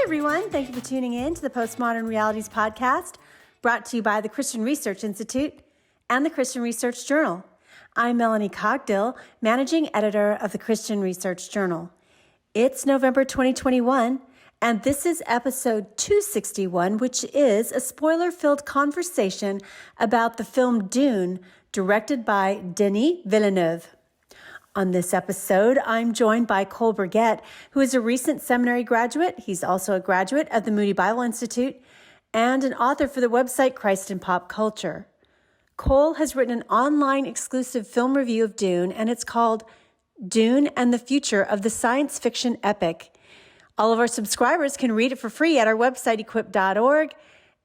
everyone. Thank you for tuning in to the Postmodern Realities podcast, brought to you by the Christian Research Institute and the Christian Research Journal. I'm Melanie Cogdill, managing editor of the Christian Research Journal. It's November 2021, and this is episode 261, which is a spoiler-filled conversation about the film Dune, directed by Denis Villeneuve. On this episode, I'm joined by Cole Burgett, who is a recent seminary graduate. He's also a graduate of the Moody Bible Institute and an author for the website Christ in Pop Culture. Cole has written an online exclusive film review of Dune, and it's called Dune and the Future of the Science Fiction Epic. All of our subscribers can read it for free at our website, equip.org.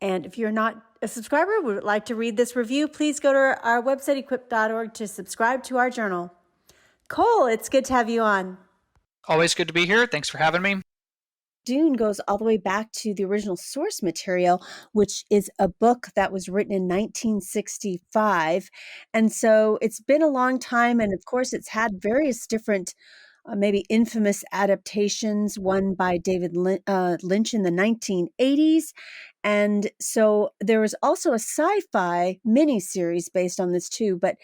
And if you're not a subscriber and would like to read this review, please go to our website, equip.org, to subscribe to our journal. Cole, it's good to have you on. Always good to be here. Thanks for having me. Dune goes all the way back to the original source material, which is a book that was written in 1965. And so it's been a long time. And of course, it's had various different, maybe infamous adaptations, one by David Lynch in the 1980s. And so there was also a sci-fi miniseries based on this too. But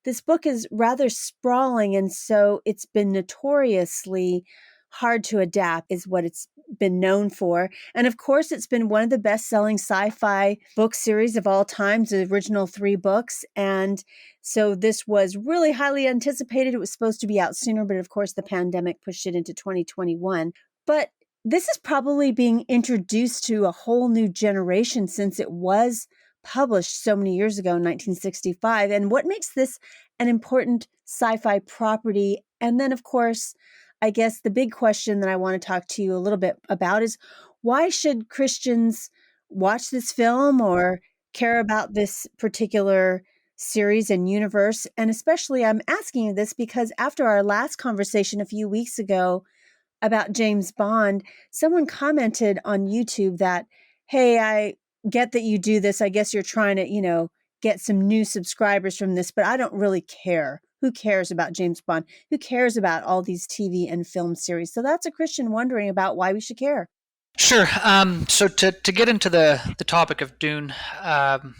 this book is rather sprawling, and so it's been notoriously hard to adapt, is what it's been known for. And of course, it's been one of the best-selling sci-fi book series of all time, the original 3 books. And so this was really highly anticipated. It was supposed to be out sooner, but of course, the pandemic pushed it into 2021. But this is probably being introduced to a whole new generation since it was published so many years ago in 1965. And what makes this an important sci-fi property? And then, of course, I guess the big question that I want to talk to you a little bit about is, why should Christians watch this film or care about this particular series and universe? And especially, I'm asking you this because after our last conversation a few weeks ago about James Bond, someone commented on YouTube that, hey, I get that you do this. I guess you're trying to, get some new subscribers from this, but I don't really care. Who cares about James Bond? Who cares about all these TV and film series? So that's a Christian wondering about why we should care. Sure. So to get into the topic of Dune,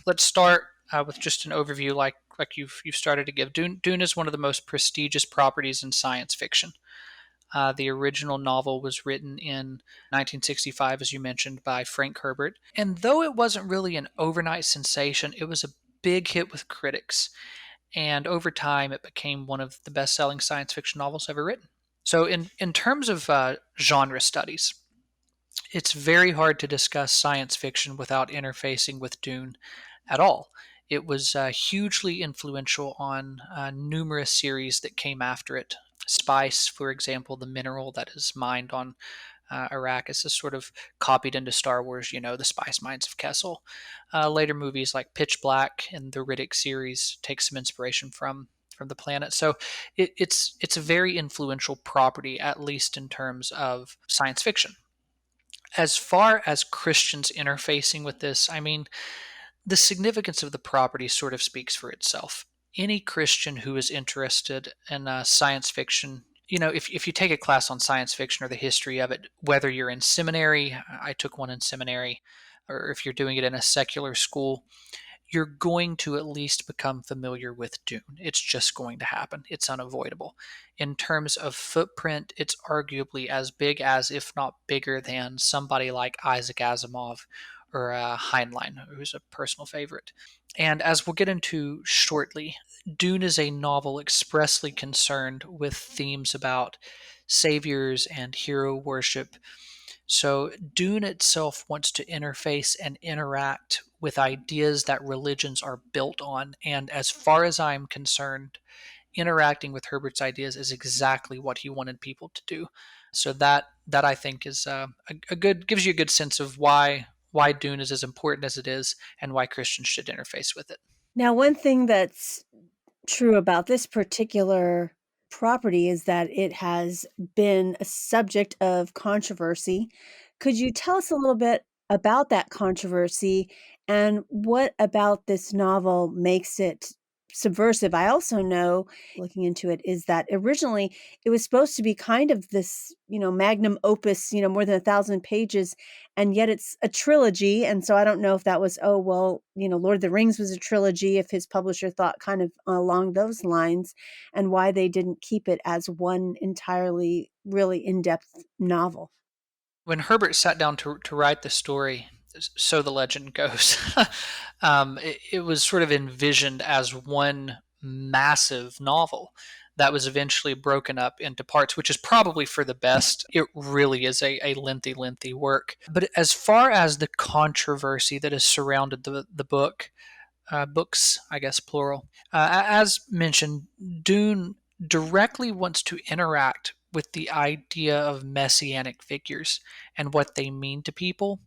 let's start with just an overview, like you've started to give. Dune is one of the most prestigious properties in science fiction. The original novel was written in 1965, as you mentioned, by Frank Herbert. And though it wasn't really an overnight sensation, it was a big hit with critics. And over time, it became one of the best-selling science fiction novels ever written. So in terms of genre studies, it's very hard to discuss science fiction without interfacing with Dune at all. It was hugely influential on numerous series that came after it. Spice, for example, the mineral that is mined on Arrakis, is sort of copied into Star Wars, the spice mines of Kessel. Later movies like Pitch Black and the Riddick series take some inspiration from the planet. So it's a very influential property, at least in terms of science fiction. As far as Christians interfacing with this, the significance of the property sort of speaks for itself. Any Christian who is interested in science fiction, if you take a class on science fiction or the history of it, whether you're in seminary, I took one in seminary, or if you're doing it in a secular school, you're going to at least become familiar with Dune. It's just going to happen. It's unavoidable. In terms of footprint, it's arguably as big as, if not bigger than, somebody like Isaac Asimov or Heinlein, who's a personal favorite. And as we'll get into shortly, Dune is a novel expressly concerned with themes about saviors and hero worship. So Dune itself wants to interface and interact with ideas that religions are built on. And as far as I'm concerned, interacting with Herbert's ideas is exactly what he wanted people to do. So that I think is gives you a good sense of why Dune is as important as it is and why Christians should interface with it. Now, one thing that's true about this particular property is that it has been a subject of controversy. Could you tell us a little bit about that controversy and what about this novel makes it subversive. I also know, looking into it, is that originally it was supposed to be kind of this, magnum opus, more than 1,000 pages, and yet it's a trilogy. And so I don't know if that was, oh, well, Lord of the Rings was a trilogy, if his publisher thought kind of along those lines, and why they didn't keep it as one entirely really in-depth novel. When Herbert sat down to write the story, so the legend goes, it was sort of envisioned as one massive novel that was eventually broken up into parts, which is probably for the best. It really is a lengthy, lengthy work. But as far as the controversy that has surrounded the book, books, I guess, plural, as mentioned, Dune directly wants to interact with the idea of messianic figures and what they mean to people,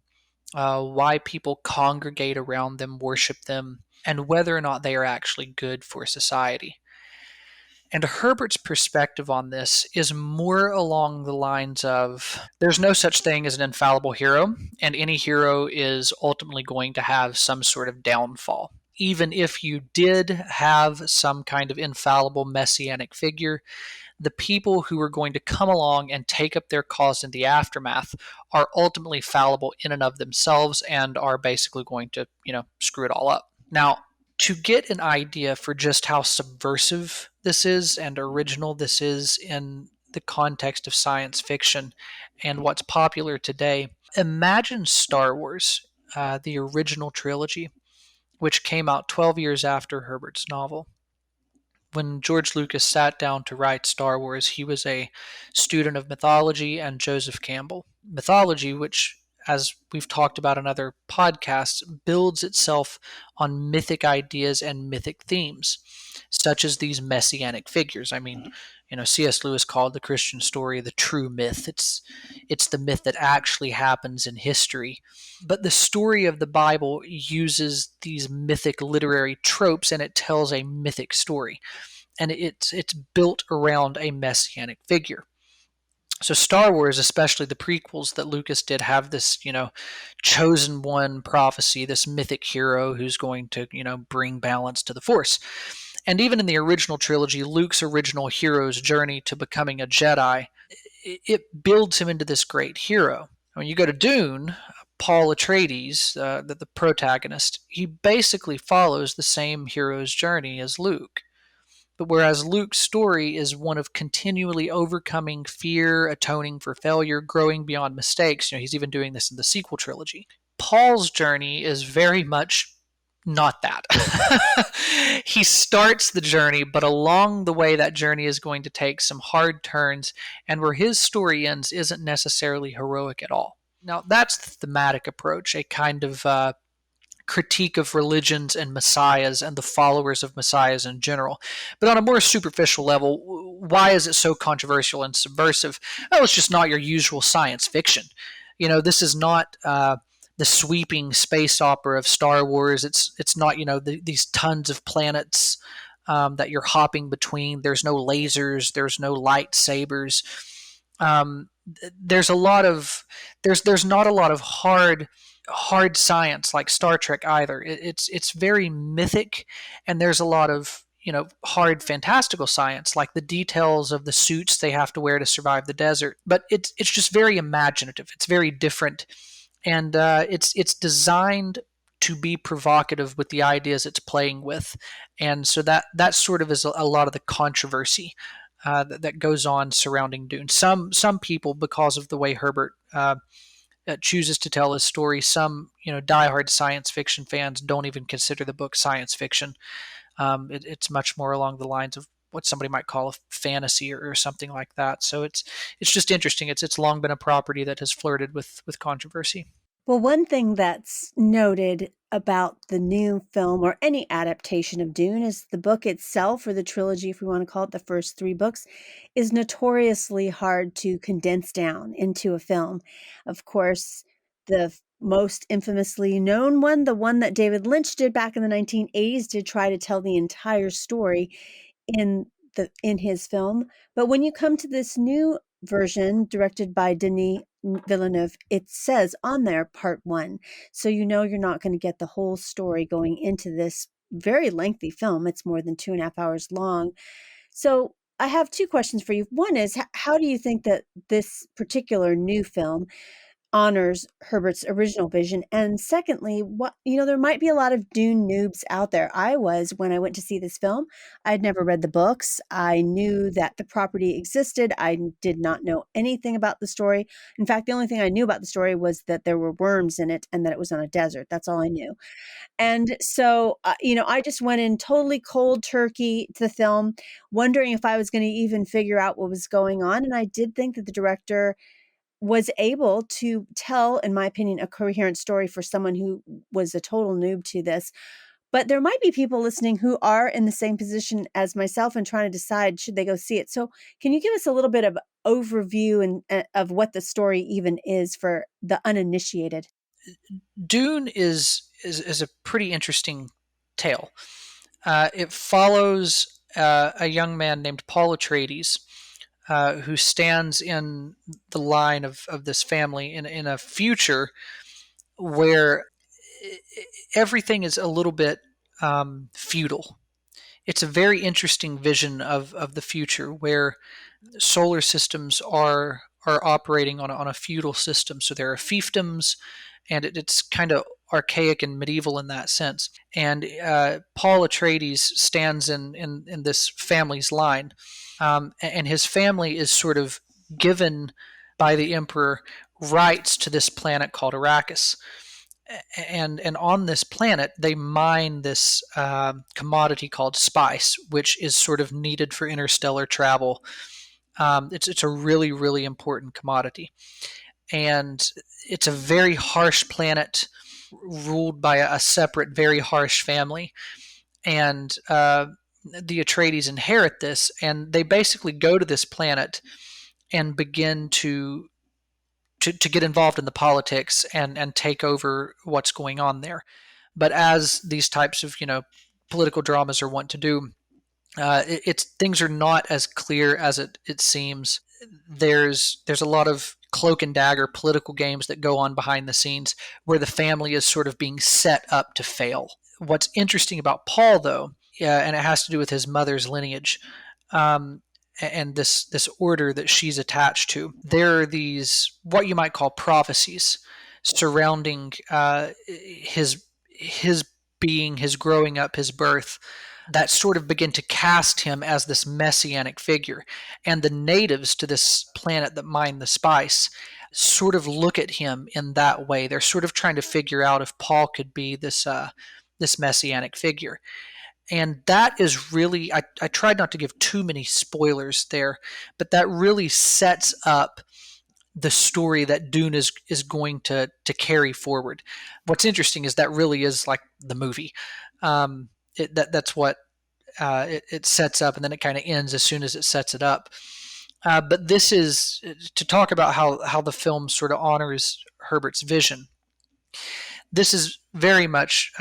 why people congregate around them, worship them, and whether or not they are actually good for society. And Herbert's perspective on this is more along the lines of there's no such thing as an infallible hero, and any hero is ultimately going to have some sort of downfall. Even if you did have some kind of infallible messianic figure, the people who are going to come along and take up their cause in the aftermath are ultimately fallible in and of themselves and are basically going to, screw it all up. Now, to get an idea for just how subversive this is and original this is in the context of science fiction and what's popular today, imagine Star Wars, the original trilogy, which came out 12 years after Herbert's novel. When George Lucas sat down to write Star Wars, he was a student of mythology and Joseph Campbell. Mythology, which, as we've talked about in other podcasts, builds itself on mythic ideas and mythic themes, such as these messianic figures. I mean, C.S. Lewis called the Christian story the true myth. It's the myth that actually happens in history. But the story of the Bible uses these mythic literary tropes and it tells a mythic story. And it's built around a messianic figure. So Star Wars, especially the prequels that Lucas did, have this, chosen one prophecy, this mythic hero who's going to, bring balance to the Force. And even in the original trilogy, Luke's original hero's journey to becoming a Jedi, it builds him into this great hero. When you go to Dune, Paul Atreides, the protagonist, he basically follows the same hero's journey as Luke. But whereas Luke's story is one of continually overcoming fear, atoning for failure, growing beyond mistakes, he's even doing this in the sequel trilogy. Paul's journey is very much not that. He starts the journey, but along the way, that journey is going to take some hard turns, and where his story ends isn't necessarily heroic at all. Now, that's the thematic approach, a kind of critique of religions and messiahs and the followers of messiahs in general. But on a more superficial level, why is it so controversial and subversive? Well, it's just not your usual science fiction. This is not the sweeping space opera of Star Wars. It's not these tons of planets that you're hopping between. There's no lasers. There's no lightsabers. There's a lot of there's not a lot of hard science like Star Trek either. It's very mythic, and there's a lot of hard fantastical science like the details of the suits they have to wear to survive the desert. But it's just very imaginative. It's very different, and it's designed to be provocative with the ideas it's playing with, and so that sort of is a lot of the controversy that goes on surrounding Dune. Some people, because of the way Herbert chooses to tell his story. Some, diehard science fiction fans don't even consider the book science fiction. It's much more along the lines of what somebody might call a fantasy or something like that. So it's just interesting. It's long been a property that has flirted with controversy. Well, one thing that's noted about the new film or any adaptation of Dune is the book itself, or the trilogy, if we want to call it, the first 3 books, is notoriously hard to condense down into a film. Of course, the most infamously known one, the one that David Lynch did back in the 1980s, did try to tell the entire story in in his film. But when you come to this new version directed by Denis Villeneuve, it says on there part 1. So you're not going to get the whole story going into this very lengthy film. It's more than 2.5 hours long. So I have two questions for you. One is, how do you think that this particular new film honors Herbert's original vision? And secondly, there might be a lot of Dune noobs out there. I was when I went to see this film. I'd never read the books. I knew that the property existed. I did not know anything about the story. In fact, the only thing I knew about the story was that there were worms in it and that it was on a desert. That's all I knew. And so, I just went in totally cold turkey to the film, wondering if I was going to even figure out what was going on. And I did think that the director was able to tell, in my opinion, a coherent story for someone who was a total noob to this. But there might be people listening who are in the same position as myself and trying to decide, should they go see it. So can you give us a little bit of overview and of what the story even is for the uninitiated? Dune is a pretty interesting tale. It follows a young man named Paul Atreides, who stands in the line of this family in a future where everything is a little bit feudal. It's a very interesting vision of the future where solar systems are operating on a feudal system. So there are fiefdoms, and it's kind of archaic and medieval in that sense. And Paul Atreides stands in this family's line, and his family is sort of given by the emperor rights to this planet called Arrakis. And on this planet they mine this commodity called spice, which is sort of needed for interstellar travel. It's a really really important commodity, and it's a very harsh planet ruled by a separate, very harsh family. And the Atreides inherit this, and they basically go to this planet and begin to get involved in the politics and take over what's going on there. But as these types of political dramas are wont to do, it's things are not as clear as it seems. There's a lot of cloak and dagger political games that go on behind the scenes where the family is sort of being set up to fail. What's interesting about Paul, though, and it has to do with his mother's lineage, um, and this order that she's attached to. There are these what you might call prophecies surrounding his being, his growing up, his birth, that sort of begin to cast him as this messianic figure. And the natives to this planet that mine the spice sort of look at him in that way. They're sort of trying to figure out if Paul could be this messianic figure. And that is really, I tried not to give too many spoilers there, but that really sets up the story that Dune is going to carry forward. What's interesting is that really is like the movie. That's what it sets up, and then it kind of ends as soon as it sets it up. But this is to talk about how the film sort of honors Herbert's vision. This is very much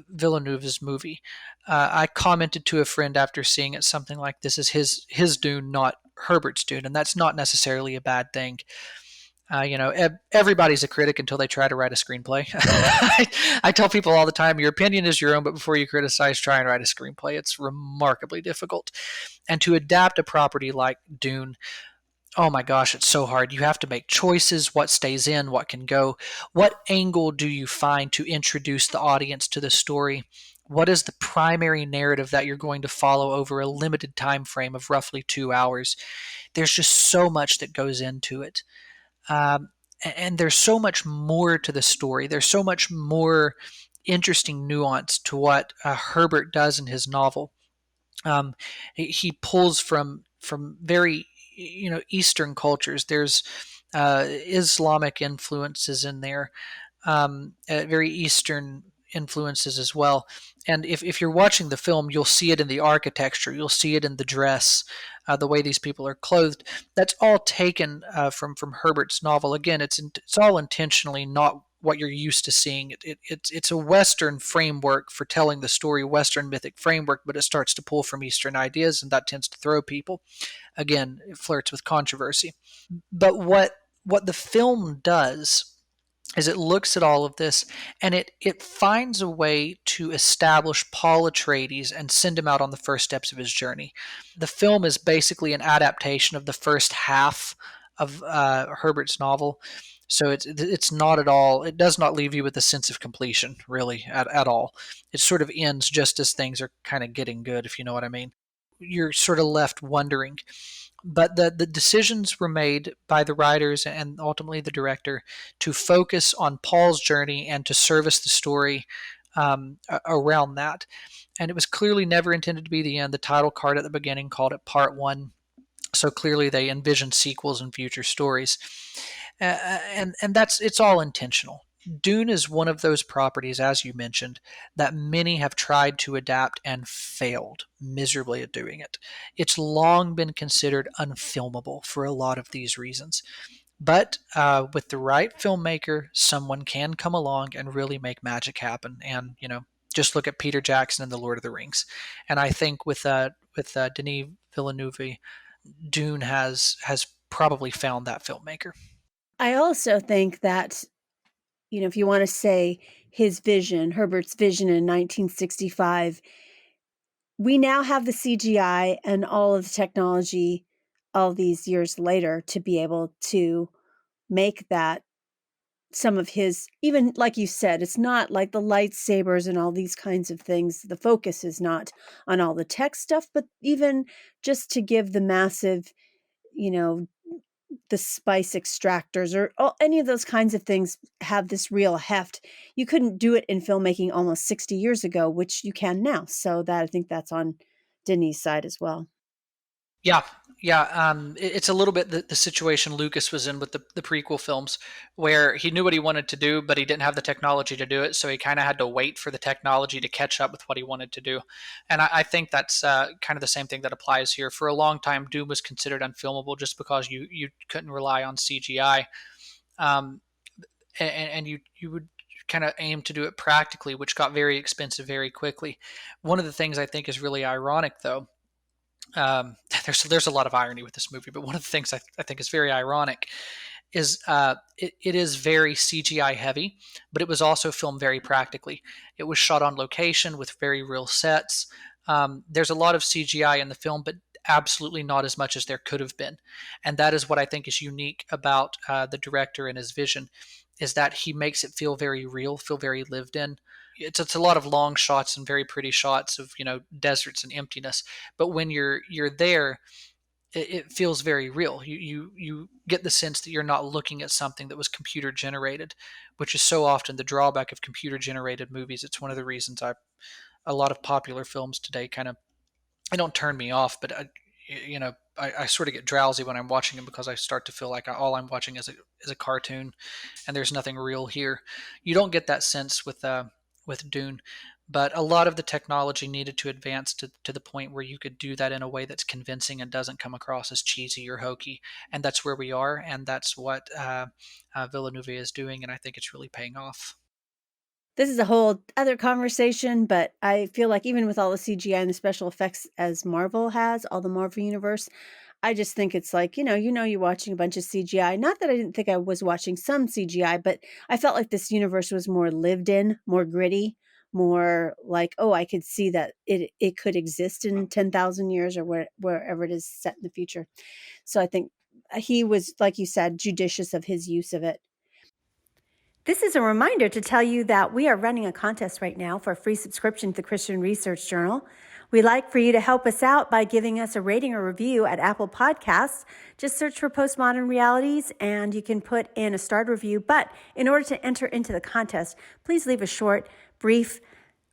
Villeneuve's movie. I commented to a friend after seeing it something like, "This is his Dune, not Herbert's Dune," and that's not necessarily a bad thing. Everybody's a critic until they try to write a screenplay. I tell people all the time, your opinion is your own, but before you criticize, try and write a screenplay. It's remarkably difficult. And to adapt a property like Dune, oh my gosh, it's so hard. You have to make choices, what stays in, what can go. What angle do you find to introduce the audience to the story? What is the primary narrative that you're going to follow over a limited time frame of roughly 2 hours? There's just so much that goes into it. Um, and there's so much more to the story. There's so much more interesting nuance to what Herbert does in his novel. He pulls from very Eastern cultures. There's Islamic influences in there, very Eastern influences as well. And if you're watching the film, you'll see it in the architecture, you'll see it in the dress, the way these people are clothed. That's all taken from Herbert's novel. Again, it's all intentionally not what you're used to seeing. It's a Western framework for telling the story, Western mythic framework, but it starts to pull from Eastern ideas, and that tends to throw people. Again, it flirts with controversy. But what the film does is it looks at all of this and it finds a way to establish Paul Atreides and send him out on the first steps of his journey. The film is basically an adaptation of the first half of Herbert's novel, so it's not at all. It does not leave you with a sense of completion, really, at all. It sort of ends just as things are kind of getting good, if you know what I mean. You're sort of left wondering, but the decisions were made by the writers and ultimately the director to focus on Paul's journey and to service the story around that. And it was clearly never intended to be the end. The title card at the beginning called it Part One, so clearly they envisioned sequels and future stories, and that's it's all intentional. Dune is one of those properties, as you mentioned, that many have tried to adapt and failed miserably at doing it. It's long been considered unfilmable for a lot of these reasons. But with the right filmmaker, someone can come along and really make magic happen. And just look at Peter Jackson and The Lord of the Rings. And I think with Denis Villeneuve, Dune has probably found that filmmaker. I also think that, if you want to say his vision, Herbert's vision in 1965, we now have the CGI and all of the technology all these years later to be able to make that some of his, even like you said, it's not like the lightsabers and all these kinds of things. The focus is not on all the tech stuff, but even just to give the massive, you know, the spice extractors or any of those kinds of things have this real heft. You couldn't do it in filmmaking almost 60 years ago, which you can now. So that I think that's on Denis' side as well. Yeah, yeah. It's a little bit the situation Lucas was in with the prequel films, where he knew what he wanted to do, but he didn't have the technology to do it, so he kind of had to wait for the technology to catch up with what he wanted to do. And I think that's kind of the same thing that applies here. For a long time, Doom was considered unfilmable just because you couldn't rely on CGI, um, and you would kind of aim to do it practically, which got very expensive very quickly. One of the things I think is really ironic, though, um, there's a lot of irony with this movie, but one of the things I think is very ironic is it is very CGI heavy, but it was also filmed very practically. It was shot on location with very real sets. There's a lot of CGI in the film, but absolutely not as much as there could have been, and that is what I think is unique about the director and his vision, is that he makes it feel very real, feel very lived in. It's a lot of long shots and very pretty shots of deserts and emptiness, but when you're there, it feels very real. You get the sense that you're not looking at something that was computer generated, which is so often the drawback of computer generated movies. It's one of the reasons a lot of popular films today kind of, they don't turn me off, but I sort of get drowsy when I'm watching them because I start to feel like all I'm watching is a cartoon, and there's nothing real here. You don't get that sense with Dune, but a lot of the technology needed to advance to the point where you could do that in a way that's convincing and doesn't come across as cheesy or hokey, and that's where we are, and that's what Villeneuve is doing, and I think it's really paying off. This is a whole other conversation, but I feel like even with all the CGI and the special effects as Marvel has, all the Marvel universe, I just think it's like, you're watching a bunch of CGI. Not that I didn't think I was watching some CGI, but I felt like this universe was more lived in, more gritty, more like, oh, I could see that it could exist in 10,000 years or wherever it is set in the future. So I think he was, like you said, judicious of his use of it. This is a reminder to tell you that we are running a contest right now for a free subscription to the Christian Research Journal. We'd like for you to help us out by giving us a rating or review at Apple Podcasts. Just search for Postmodern Realities and you can put in a starred review. But in order to enter into the contest, please leave a short, brief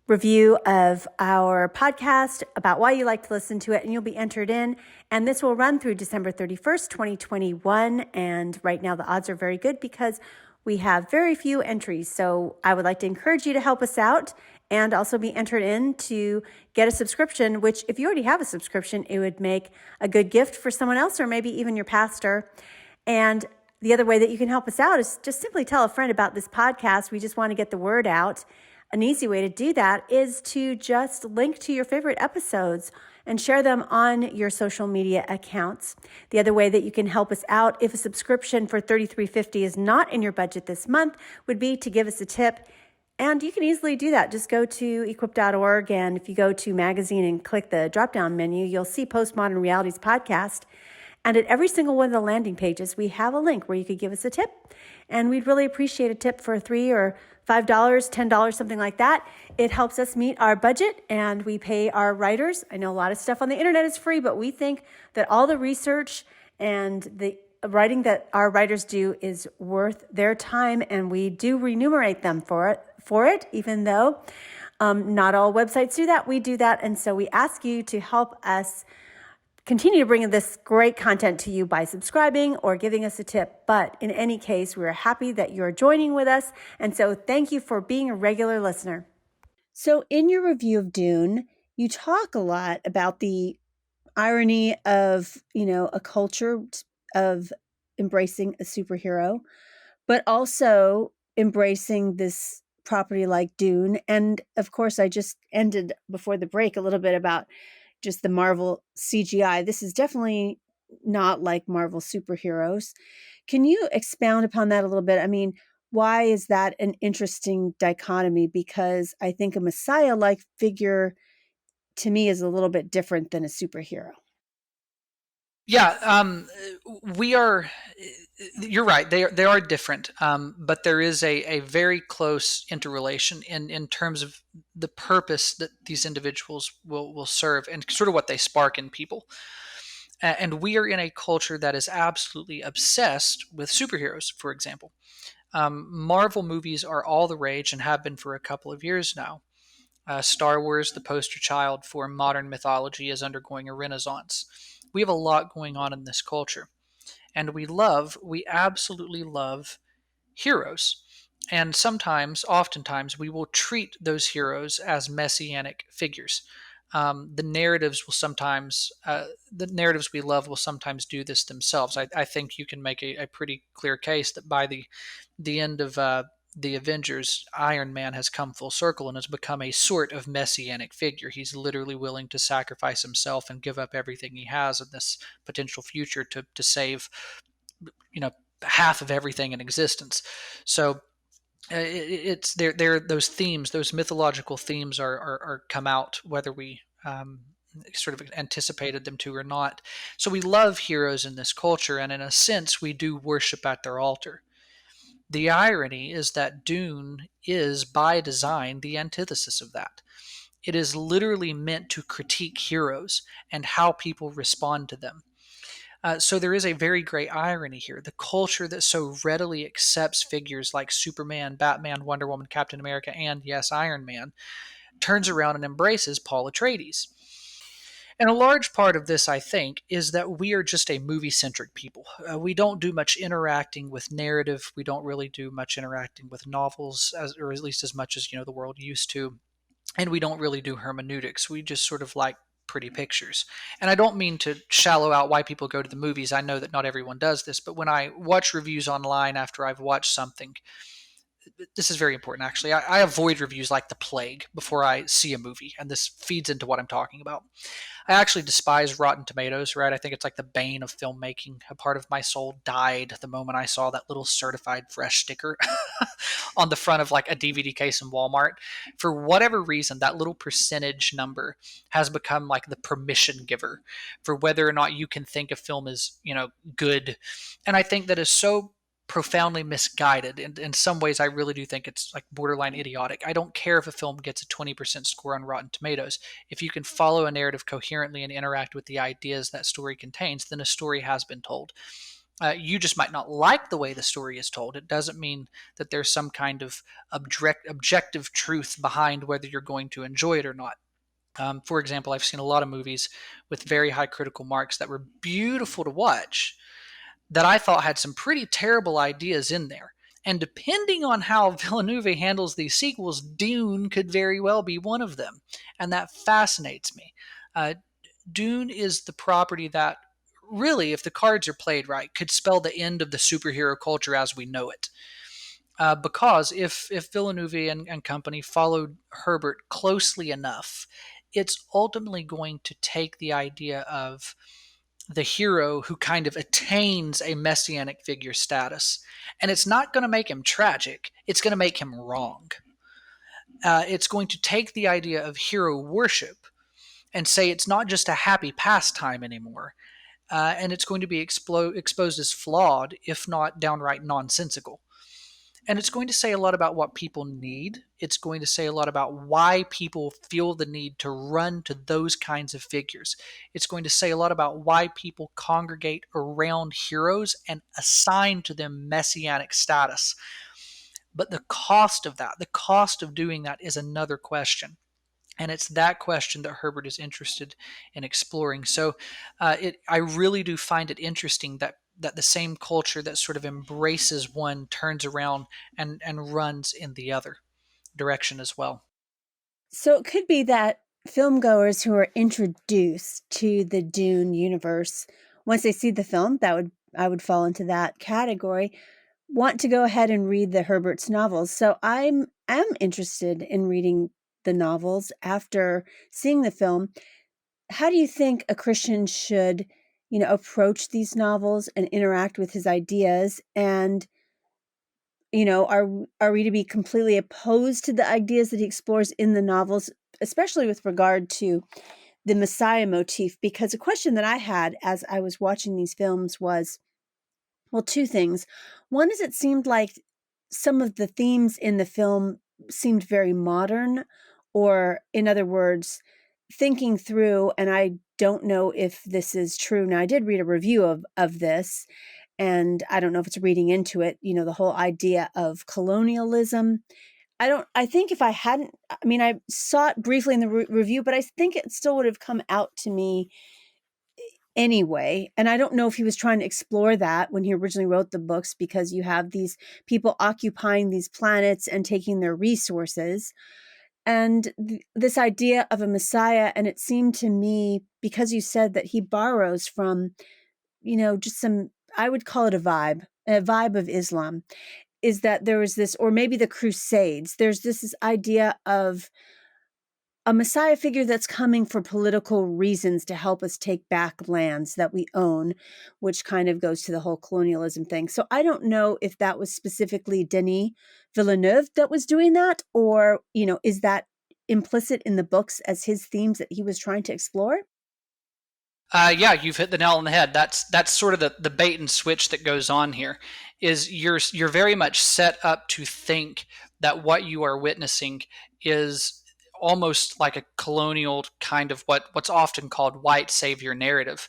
review of our podcast about why you like to listen to it, and you'll be entered in. And this will run through December 31st, 2021. And right now the odds are very good because we have very few entries. So I would like to encourage you to help us out and also be entered in to get a subscription, which if you already have a subscription, it would make a good gift for someone else or maybe even your pastor. And the other way that you can help us out is just simply tell a friend about this podcast. We just want to get the word out. An easy way to do that is to just link to your favorite episodes and share them on your social media accounts. The other way that you can help us out, if a subscription for $33.50 is not in your budget this month, would be to give us a tip. And you can easily do that. Just go to equip.org, and if you go to magazine and click the drop-down menu, you'll see Postmodern Realities podcast. And at every single one of the landing pages, we have a link where you could give us a tip. And we'd really appreciate a tip for $3 or $5, $10, something like that. It helps us meet our budget, and we pay our writers. I know a lot of stuff on the internet is free, but we think that all the research and the writing that our writers do is worth their time, and we do remunerate them for it, even though not all websites do that. We do that, and so we ask you to help us continue to bring this great content to you by subscribing or giving us a tip. But in any case, we're happy that you're joining with us, and so thank you for being a regular listener. So in your review of Dune, you talk a lot about the irony of, a culture of embracing a superhero, but also embracing this property like Dune. And of course, I just ended before the break a little bit about just the Marvel CGI. This is definitely not like Marvel superheroes. Can you expound upon that a little bit? I mean, why is that an interesting dichotomy? Because I think a Messiah-like figure to me is a little bit different than a superhero. Yeah, we are. You're right. They are different, but there is a very close interrelation in terms of the purpose that these individuals will serve and sort of what they spark in people. And we are in a culture that is absolutely obsessed with superheroes, for example. Marvel movies are all the rage and have been for a couple of years now. Star Wars, the poster child for modern mythology, is undergoing a renaissance. We have a lot going on in this culture. And we absolutely love heroes. And oftentimes, we will treat those heroes as messianic figures. The narratives the narratives we love will sometimes do this themselves. I think you can make a pretty clear case that by the end of the Avengers, Iron Man has come full circle and has become a sort of messianic figure. He's literally willing to sacrifice himself and give up everything he has in this potential future to save, half of everything in existence. So it's there. Those themes, those mythological themes, are come out whether we sort of anticipated them to or not. So we love heroes in this culture, and in a sense, we do worship at their altar. The irony is that Dune is, by design, the antithesis of that. It is literally meant to critique heroes and how people respond to them. So there is a very great irony here. The culture that so readily accepts figures like Superman, Batman, Wonder Woman, Captain America, and yes, Iron Man, turns around and embraces Paul Atreides. And a large part of this, I think, is that we are just a movie centric people. We don't do much interacting with narrative. We don't really do much interacting with novels, or at least as much as the world used to. And we don't really do hermeneutics. We just sort of like pretty pictures. And I don't mean to shallow out why people go to the movies. I know that not everyone does this, but when I watch reviews online after I've watched something, this is very important actually. I avoid reviews like the plague before I see a movie, and this feeds into what I'm talking about. I actually despise Rotten Tomatoes, right? I think it's like the bane of filmmaking. A part of my soul died the moment I saw that little certified fresh sticker on the front of like a DVD case in Walmart. For whatever reason, that little percentage number has become like the permission giver for whether or not you can think a film is, good. And I think that is so profoundly misguided. In some ways, I really do think it's like borderline idiotic. I don't care if a film gets a 20% score on Rotten Tomatoes. If you can follow a narrative coherently and interact with the ideas that story contains, then a story has been told. You just might not like the way the story is told. It doesn't mean that there's some kind of objective truth behind whether you're going to enjoy it or not. For example, I've seen a lot of movies with very high critical marks that were beautiful to watch, that I thought had some pretty terrible ideas in there. And depending on how Villeneuve handles these sequels, Dune could very well be one of them. And that fascinates me. Dune is the property that really, if the cards are played right, could spell the end of the superhero culture as we know it. Because if Villeneuve and company followed Herbert closely enough, it's ultimately going to take the idea of the hero who kind of attains a messianic figure status. And it's not going to make him tragic, it's going to make him wrong. It's going to take the idea of hero worship and say it's not just a happy pastime anymore. And it's going to be exposed as flawed, if not downright nonsensical. And it's going to say a lot about what people need. It's going to say a lot about why people feel the need to run to those kinds of figures. It's going to say a lot about why people congregate around heroes and assign to them messianic status. But the cost of that, the cost of doing that, is another question. And it's that question that Herbert is interested in exploring. So I really do find it interesting that the same culture that sort of embraces one turns around and runs in the other direction as well. So it could be that film goers who are introduced to the Dune universe, once they see the film, that would I would fall into that category, want to go ahead and read the Herbert's novels. So am interested in reading the novels after seeing the film. How do you think a Christian should, approach these novels and interact with his ideas? And, are we to be completely opposed to the ideas that he explores in the novels, especially with regard to the Messiah motif? Because a question that I had as I was watching these films was, well, two things. One is it seemed like some of the themes in the film seemed very modern, or in other words, thinking through, and I don't know if this is true. Now, I did read a review of this, and I don't know if it's reading into it, the whole idea of colonialism. I think if I hadn't, I mean, I saw it briefly in the review, but I think it still would have come out to me anyway. And I don't know if he was trying to explore that when he originally wrote the books, because you have these people occupying these planets and taking their resources. And this idea of a Messiah, and it seemed to me, because you said that he borrows from, just some, I would call it a vibe of Islam, is that there was this, or maybe the Crusades, there's this idea of a Messiah figure that's coming for political reasons to help us take back lands that we own, which kind of goes to the whole colonialism thing. So I don't know if that was specifically Denis Villeneuve that was doing that, or, is that implicit in the books as his themes that he was trying to explore? Yeah, you've hit the nail on the head. That's sort of the bait and switch that goes on here. Is you're very much set up to think that what you are witnessing is almost like a colonial kind of what's often called white savior narrative.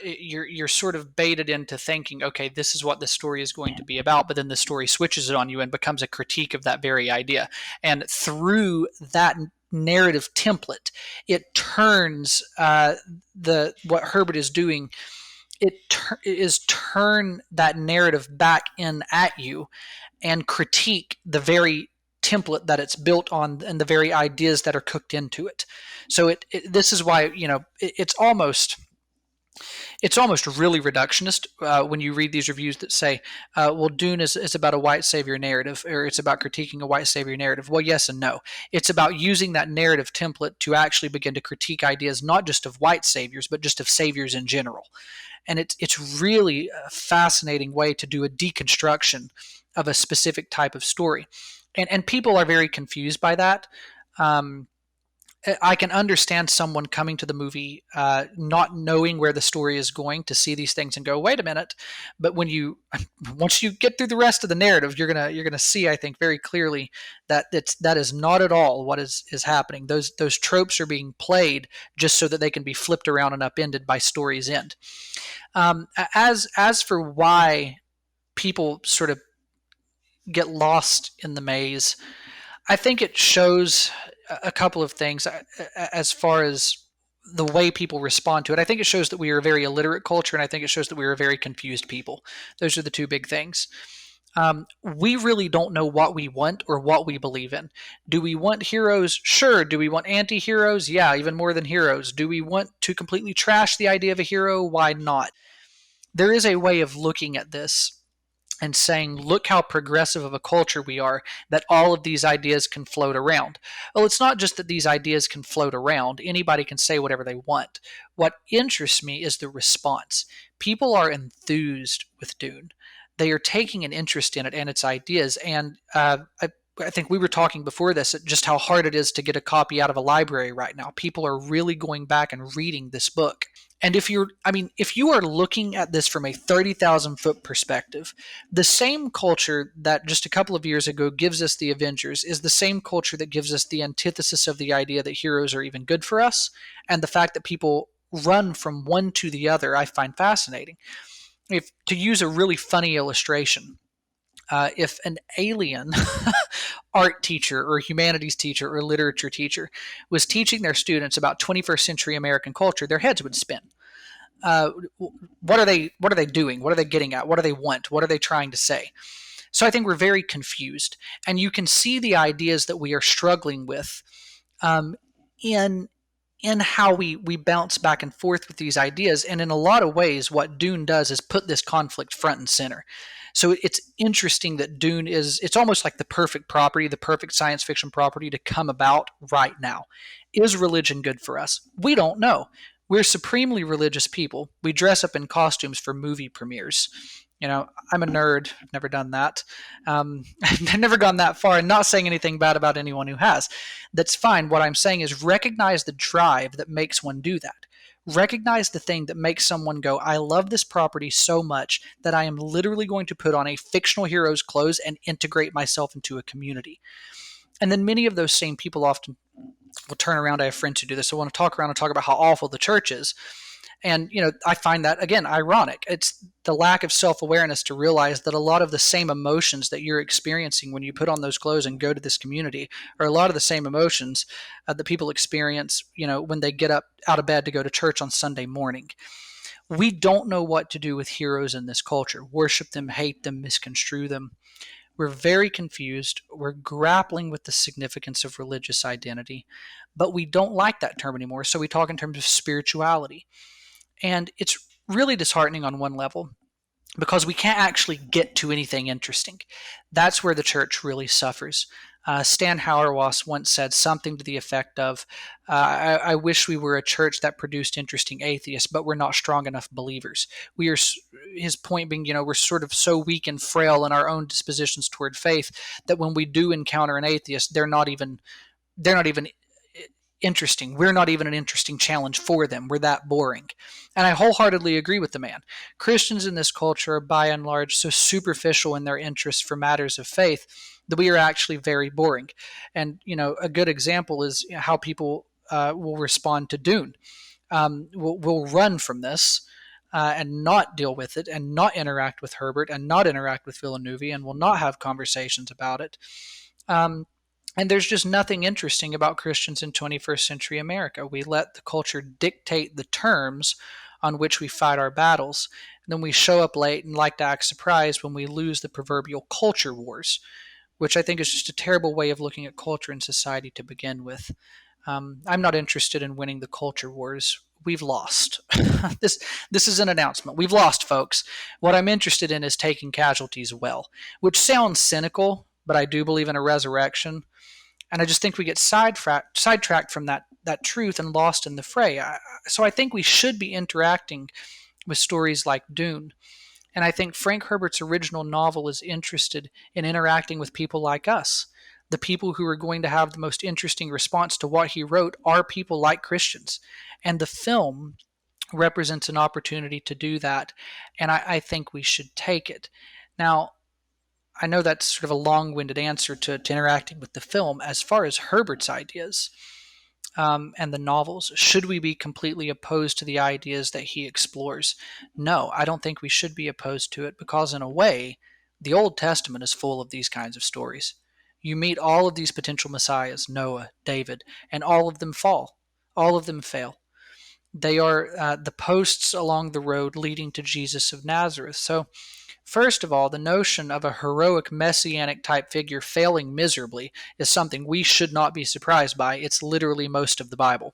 You're sort of baited into thinking, okay, this is what the story is going to be about, but then the story switches it on you and becomes a critique of that very idea. And through that narrative template, it turns the what Herbert is doing. Is turn that narrative back in at you and critique the very template that it's built on and the very ideas that are cooked into it. So this is why it's almost really reductionist when you read these reviews that say, well, Dune is about a white savior narrative, or it's about critiquing a white savior narrative. Well, yes and no. It's about using that narrative template to actually begin to critique ideas, not just of white saviors, but just of saviors in general. And it's really a fascinating way to do a deconstruction of a specific type of story. And people are very confused by that. I can understand someone coming to the movie not knowing where the story is going to see these things and go, wait a minute. But once you get through the rest of the narrative, you're gonna see, I think, very clearly that that is not at all what is happening. Those tropes are being played just so that they can be flipped around and upended by story's end. As for why people sort of get lost in the maze, I think it shows a couple of things as far as the way people respond to it. I think it shows that we are a very illiterate culture, and I think it shows that we are a very confused people. Those are the two big things. We really don't know what we want or what we believe in. Do we want heroes? Sure. Do we want anti-heroes? Yeah, even more than heroes. Do we want to completely trash the idea of a hero? Why not? There is a way of looking at this and saying, look how progressive of a culture we are, that all of these ideas can float around. Well, it's not just that these ideas can float around, anybody can say whatever they want. What interests me is the response. People are enthused with Dune. They are taking an interest in it and its ideas. And I think we were talking before this just how hard it is to get a copy out of a library right now. People are really going back and reading this book. And if you are looking at this from a 30,000 foot perspective, the same culture that just a couple of years ago gives us the Avengers is the same culture that gives us the antithesis of the idea that heroes are even good for us. And the fact that people run from one to the other, I find fascinating. If to use a really funny illustration, if an alien art teacher or humanities teacher or literature teacher was teaching their students about 21st century American culture, their heads would spin. Uh, what are they? What are they doing? What are they getting at? What do they want? What are they trying to say? So I think we're very confused, and you can see the ideas that we are struggling with um, in how we bounce back and forth with these ideas. And in a lot of ways, what Dune does is put this conflict front and center. So it's interesting that Dune it's almost like the perfect property, the perfect science fiction property to come about right now. Is religion good for us? We don't know. We're supremely religious people. We dress up in costumes for movie premieres. I'm a nerd. I've never done that. I've never gone that far, and not saying anything bad about anyone who has. That's fine. What I'm saying is recognize the drive that makes one do that. Recognize the thing that makes someone go, I love this property so much that I am literally going to put on a fictional hero's clothes and integrate myself into a community. And then many of those same people often will turn around. I have friends who do this. I want to talk around and talk about how awful the church is. And, I find that, again, ironic. It's the lack of self-awareness to realize that a lot of the same emotions that you're experiencing when you put on those clothes and go to this community are a lot of the same emotions that people experience, when they get up out of bed to go to church on Sunday morning. We don't know what to do with heroes in this culture. Worship them, hate them, misconstrue them. We're very confused. We're grappling with the significance of religious identity, but we don't like that term anymore. So we talk in terms of spirituality. And it's really disheartening on one level because we can't actually get to anything interesting. That's where the church really suffers. Stan Hauerwas once said something to the effect of, I wish we were a church that produced interesting atheists, but we're not strong enough believers. We are, his point being, we're sort of so weak and frail in our own dispositions toward faith that when we do encounter an atheist, they're not even interesting. We're not even an interesting challenge for them. We're that boring. And I wholeheartedly agree with the man. Christians in this culture are by and large so superficial in their interest for matters of faith that we are actually very boring. And, a good example is how people will respond to Dune. We'll run from this and not deal with it and not interact with Herbert and not interact with Villeneuve and will not have conversations about it. And there's just nothing interesting about Christians in 21st century America. We let the culture dictate the terms on which we fight our battles. And then we show up late and like to act surprised when we lose the proverbial culture wars, which I think is just a terrible way of looking at culture and society to begin with. I'm not interested in winning the culture wars. We've lost. This is an announcement. We've lost, folks. What I'm interested in is taking casualties well, which sounds cynical, but I do believe in a resurrection. And I just think we get sidetracked from that truth and lost in the fray. So I think we should be interacting with stories like Dune. And I think Frank Herbert's original novel is interested in interacting with people like us. The people who are going to have the most interesting response to what he wrote are people like Christians. And the film represents an opportunity to do that. And I think we should take it. Now, I know that's sort of a long-winded answer to interacting with the film. As far as Herbert's ideas and the novels, should we be completely opposed to the ideas that he explores? No, I don't think we should be opposed to it because, in a way, the Old Testament is full of these kinds of stories. You meet all of these potential messiahs, Noah, David, and all of them fall. All of them fail. They are the posts along the road leading to Jesus of Nazareth. So, first of all, the notion of a heroic messianic type figure failing miserably is something we should not be surprised by. It's literally most of the Bible.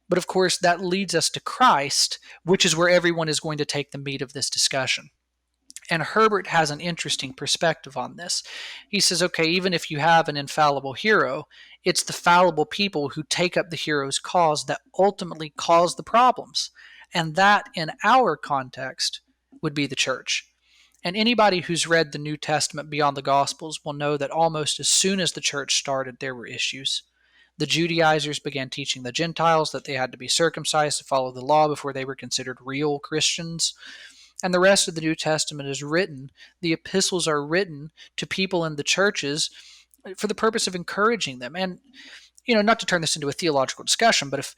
But of course, that leads us to Christ, which is where everyone is going to take the meat of this discussion. And Herbert has an interesting perspective on this. He says, okay, even if you have an infallible hero, it's the fallible people who take up the hero's cause that ultimately cause the problems. And that, in our context, would be the church. And anybody who's read the New Testament beyond the Gospels will know that almost as soon as the church started, there were issues. The Judaizers began teaching the Gentiles that they had to be circumcised to follow the law before they were considered real Christians. And the rest of the New Testament is written, the epistles are written to people in the churches for the purpose of encouraging them. And, not to turn this into a theological discussion, but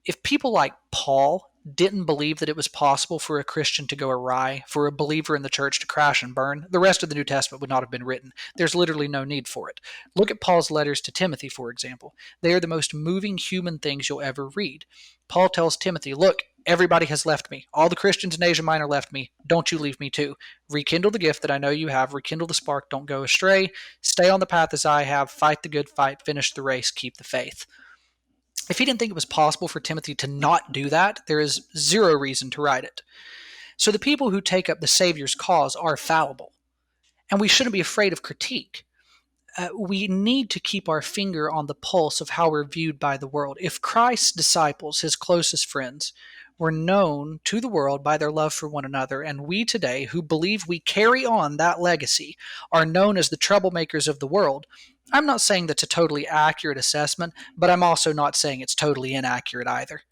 if people like Paul didn't believe that it was possible for a Christian to go awry, for a believer in the church to crash and burn, the rest of the New Testament would not have been written. There's literally no need for it. Look at Paul's letters to Timothy, for example. They are the most moving human things you'll ever read. Paul tells Timothy, look, everybody has left me. All the Christians in Asia Minor left me. Don't you leave me too. Rekindle the gift that I know you have. Rekindle the spark. Don't go astray. Stay on the path as I have. Fight the good fight. Finish the race. Keep the faith. If he didn't think it was possible for Timothy to not do that, there is zero reason to write it. So the people who take up the Savior's cause are fallible, and we shouldn't be afraid of critique. We need to keep our finger on the pulse of how we're viewed by the world. If Christ's disciples, his closest friends, were known to the world by their love for one another, and we today, who believe we carry on that legacy, are known as the troublemakers of the world, I'm not saying that's a totally accurate assessment, but I'm also not saying it's totally inaccurate either.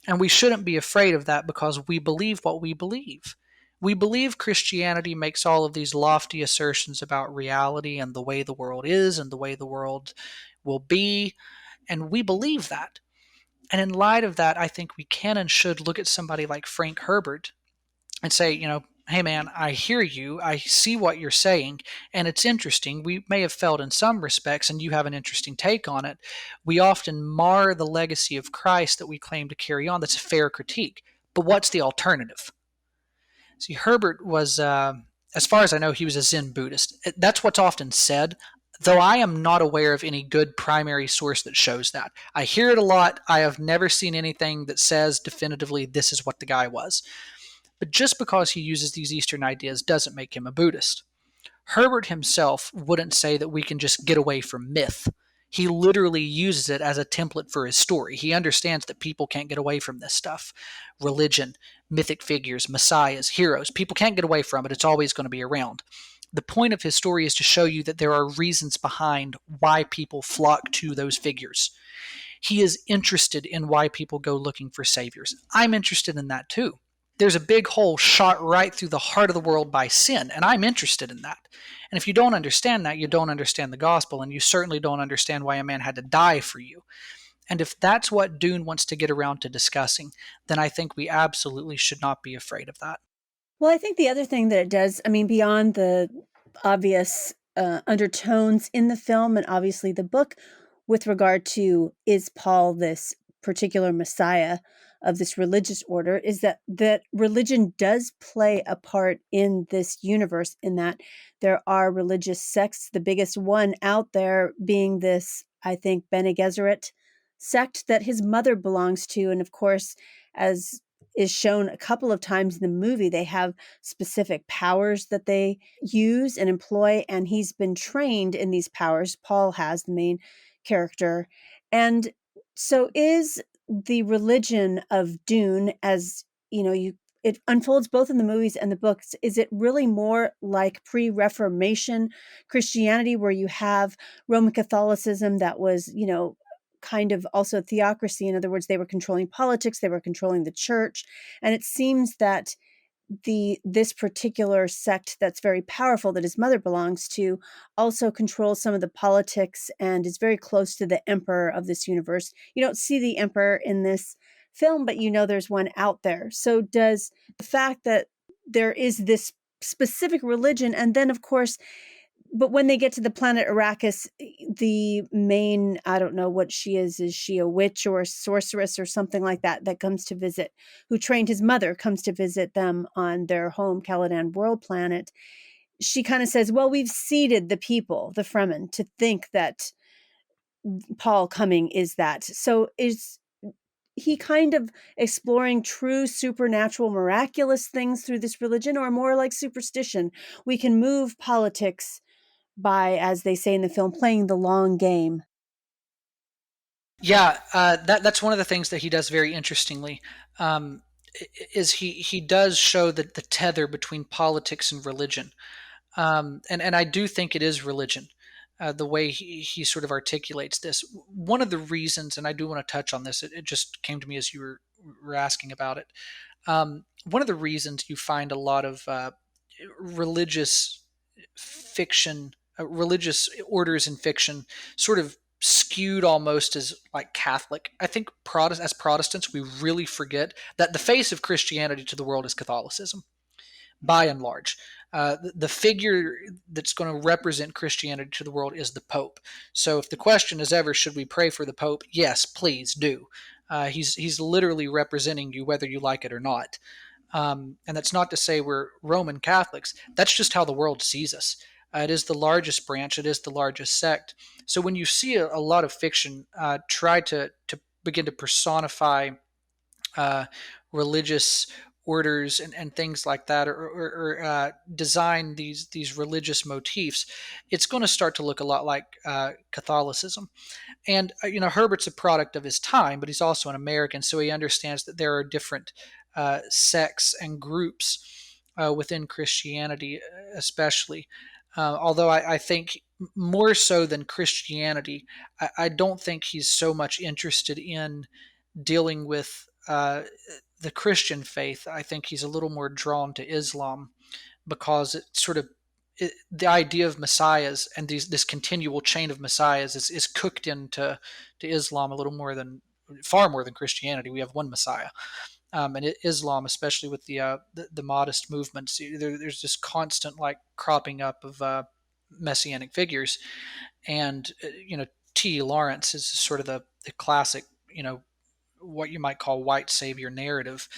And we shouldn't be afraid of that because we believe what we believe. We believe Christianity makes all of these lofty assertions about reality and the way the world is and the way the world will be, and we believe that. And in light of that, I think we can and should look at somebody like Frank Herbert and say, hey man, I hear you, I see what you're saying, and it's interesting. We may have felt in some respects, and you have an interesting take on it, we often mar the legacy of Christ that we claim to carry on. That's a fair critique. But what's the alternative? See, Herbert was, as far as I know, he was a Zen Buddhist. That's what's often said, though I am not aware of any good primary source that shows that. I hear it a lot. I have never seen anything that says definitively this is what the guy was. But just because he uses these Eastern ideas doesn't make him a Buddhist. Herbert himself wouldn't say that we can just get away from myth. He literally uses it as a template for his story. He understands that people can't get away from this stuff. Religion, mythic figures, messiahs, heroes, people can't get away from it. It's always going to be around. The point of his story is to show you that there are reasons behind why people flock to those figures. He is interested in why people go looking for saviors. I'm interested in that too. There's a big hole shot right through the heart of the world by sin, and I'm interested in that. And if you don't understand that, you don't understand the gospel, and you certainly don't understand why a man had to die for you. And if that's what Dune wants to get around to discussing, then I think we absolutely should not be afraid of that. Well, I think the other thing that it does, I mean, beyond the obvious undertones in the film and obviously the book with regard to is Paul this particular messiah of this religious order, is that religion does play a part in this universe, in that there are religious sects, the biggest one out there being this, I think, Bene Gesserit sect that his mother belongs to. And of course, as is shown a couple of times in the movie, they have specific powers that they use and employ, and he's been trained in these powers. Paul has, the main character. And so is the religion of Dune, as it unfolds both in the movies and the books, is it really more like pre-Reformation Christianity, where you have Roman Catholicism that was, kind of also theocracy? In other words, they were controlling politics, they were controlling the church. And it seems that this particular sect that's very powerful, that his mother belongs to, also controls some of the politics and is very close to the emperor of this universe. You don't see the emperor in this film, but there's one out there. So does the fact that there is this specific religion, and then of course, but when they get to the planet Arrakis, the main, I don't know what she is she a witch or a sorceress or something like that, that comes to visit, who trained his mother, comes to visit them on their home Caladan world planet. She kind of says, well, we've seeded the people, the Fremen, to think that Paul coming is that. So he kind of exploring true supernatural miraculous things through this religion, or more like superstition? We can move politics by, as they say in the film, playing the long game. Yeah, that's one of the things that he does very interestingly. Um, is he does show that the tether between politics and religion, and I do think it is religion. The way he sort of articulates this. One of the reasons, and I do want to touch on this, it just came to me as you were asking about it. One of the reasons you find a lot of religious fiction, religious orders in fiction, sort of skewed almost as like Catholic. I think as Protestants, we really forget that the face of Christianity to the world is Catholicism, by and large. The figure that's going to represent Christianity to the world is the Pope. So if the question is ever, should we pray for the Pope? Yes, please do. He's literally representing you whether you like it or not. And that's not to say we're Roman Catholics. That's just how the world sees us. It is the largest branch. It is the largest sect. So when you see a lot of fiction try to begin to personify uh, religious orders and things like that, or design these religious motifs, it's going to start to look a lot like Catholicism. And Herbert's a product of his time, but he's also an American, so he understands that there are different sects and groups within Christianity, especially. Although I think more so than Christianity, I don't think he's so much interested in dealing with the Christian faith. I think he's a little more drawn to Islam because it sort of the idea of messiahs and this continual chain of messiahs is cooked into Islam a little more than far more than Christianity. We have one messiah, and Islam, especially with the modest movements, there's this constant like cropping up of messianic figures, and T. Lawrence is sort of the classic, what you might call white savior narrative,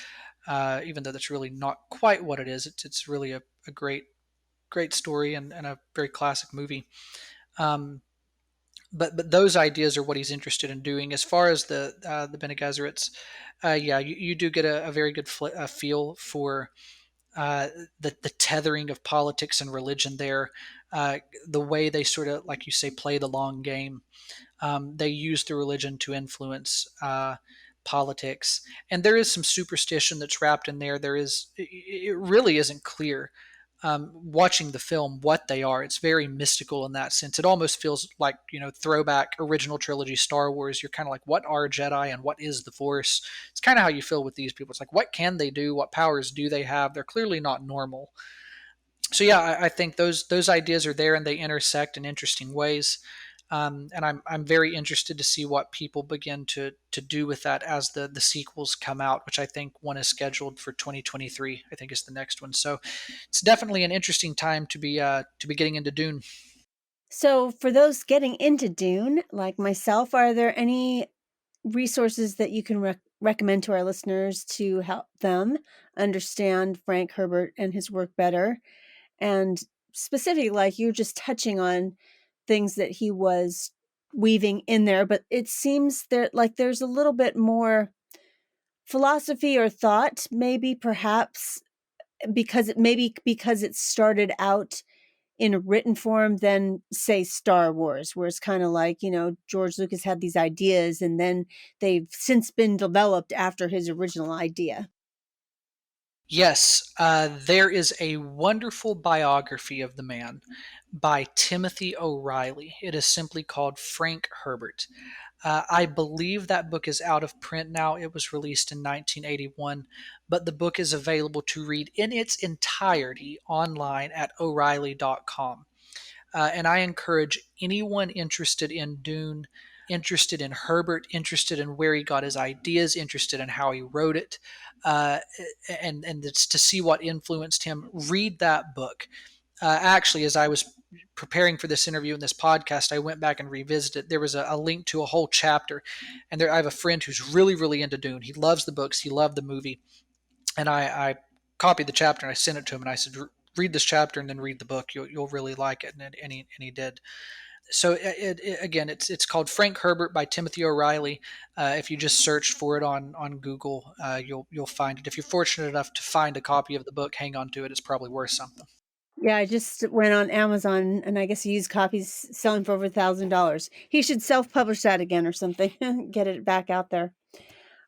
even though that's really not quite what it is. It's really a great story and a very classic movie. Um, but those ideas are what he's interested in doing. As far as the Bene Gesserits, yeah, you do get a very good feel for the tethering of politics and religion there. The way they sort of, like you say, play the long game. They use the religion to influence politics, and there is some superstition that's wrapped in there. It really isn't clear watching the film what they are. It's very mystical in that sense. It almost feels like throwback original trilogy Star Wars. You're kind of like, what are Jedi and what is the Force? It's kind of how you feel with these people. It's like, what can they do? What powers do they have? They're clearly not normal. So yeah, I think those ideas are there and they intersect in interesting ways. And I'm very interested to see what people begin to do with that as the sequels come out, which I think one is scheduled for 2023. I think is the next one. So it's definitely an interesting time to be getting into Dune. So, for those getting into Dune, like myself, are there any resources that you can recommend to our listeners to help them understand Frank Herbert and his work better? And specifically, like you're just touching on things that he was weaving in there, but it seems there like there's a little bit more philosophy or thought, maybe perhaps because it started out in a written form than say Star Wars, where it's kind of like, George Lucas had these ideas and then they've since been developed after his original idea. Yes, there is a wonderful biography of the man by Timothy O'Reilly. It is simply called Frank Herbert. I believe that book is out of print now. It was released in 1981, but the book is available to read in its entirety online at O'Reilly.com. And I encourage anyone interested in Dune, interested in Herbert, interested in where he got his ideas, interested in how he wrote it, uh, and it's to see what influenced him. Read that book. Actually, as I was preparing for this interview and this podcast, I went back and revisited. There was a link to a whole chapter, and I have a friend who's really into Dune. He loves the books. He loved the movie, and I copied the chapter and I sent it to him, and I said, read this chapter and then read the book. You'll really like it, and he did. So again, it's called Frank Herbert by Timothy O'Reilly. If you just search for it on Google, you'll find it. If you're fortunate enough to find a copy of the book, hang on to it. It's probably worth something. Yeah, I just went on Amazon and I guess used copies selling for over $1,000. He should self-publish that again or something. Get it back out there.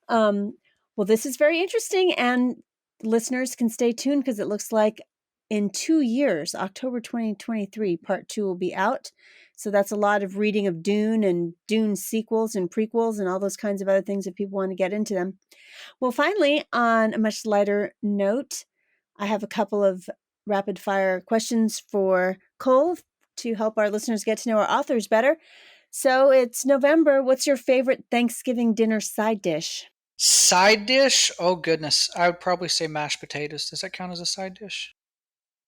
Um, well, this is very interesting, and listeners can stay tuned because it looks like in 2 years, October 2023, part 2 will be out. So that's a lot of reading of Dune and Dune sequels and prequels and all those kinds of other things if people want to get into them. Well, finally, on a much lighter note, I have a couple of rapid fire questions for Cole to help our listeners get to know our authors better. So it's November. What's your favorite Thanksgiving dinner side dish? Side dish? Oh goodness, I would probably say mashed potatoes. Does that count as a side dish?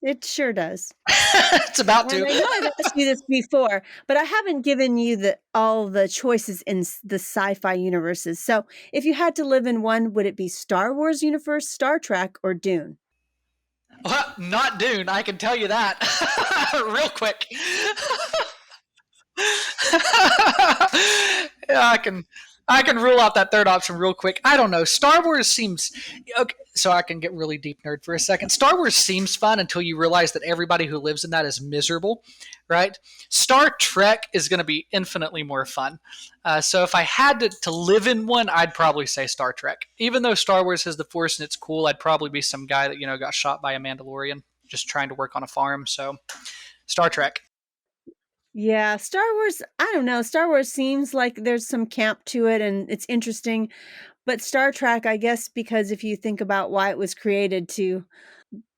It sure does. It's about And to. I know I've asked you this before, but I haven't given you all the choices in the sci-fi universes. So if you had to live in one, would it be Star Wars universe, Star Trek, or Dune? Well, not Dune, I can tell you that real quick. Yeah, I can rule out that third option real quick. I don't know. Star Wars seems okay. So I can get really deep nerd for a second. Star Wars seems fun until you realize that everybody who lives in that is miserable, right? Star Trek is going to be infinitely more fun. So if I had to live in one, I'd probably say Star Trek. Even though Star Wars has the Force and it's cool, I'd probably be some guy that got shot by a Mandalorian just trying to work on a farm. So Star Trek. Yeah, Star Wars, I don't know. Star Wars seems like there's some camp to it and it's interesting. But Star Trek, I guess, because if you think about why it was created to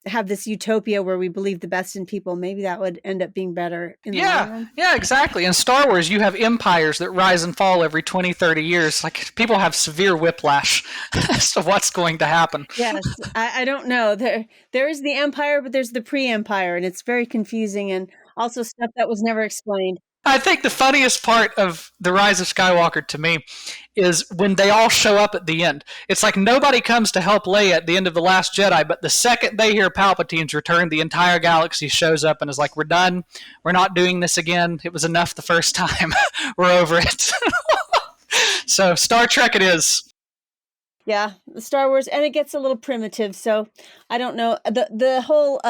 have this utopia where we believe the best in people, maybe that would end up being better in the long Yeah, run. yeah, exactly. In Star Wars, you have empires that rise and fall every 20, 30 years. Like, people have severe whiplash as to what's going to happen. Yes, I don't know. There is the Empire, but there's the pre-Empire, and it's very confusing and also stuff that was never explained. I think the funniest part of The Rise of Skywalker to me is when they all show up at the end. It's like nobody comes to help Leia at the end of The Last Jedi, but the second they hear Palpatine's return, the entire galaxy shows up and is like, we're done. We're not doing this again. It was enough the first time. We're over it. So Star Trek it is. Yeah, the Star Wars, and it gets a little primitive, so I don't know. The whole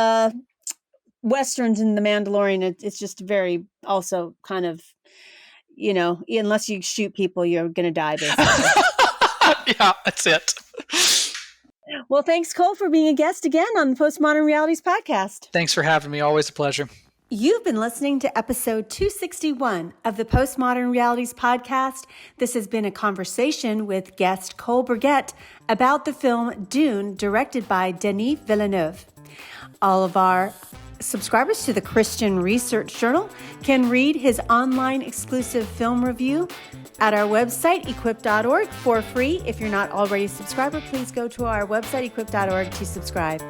Westerns in The Mandalorian, it's just very also kind of, unless you shoot people, you're going to die, basically. Yeah, that's it. Well, thanks, Cole, for being a guest again on the Postmodern Realities podcast. Thanks for having me. Always a pleasure. You've been listening to episode 261 of the Postmodern Realities podcast. This has been a conversation with guest Cole Burgett about the film Dune, directed by Denis Villeneuve. All of our subscribers to the Christian Research Journal can read his online exclusive film review at our website, equip.org, for free. If you're not already a subscriber, please go to our website, equip.org, to subscribe.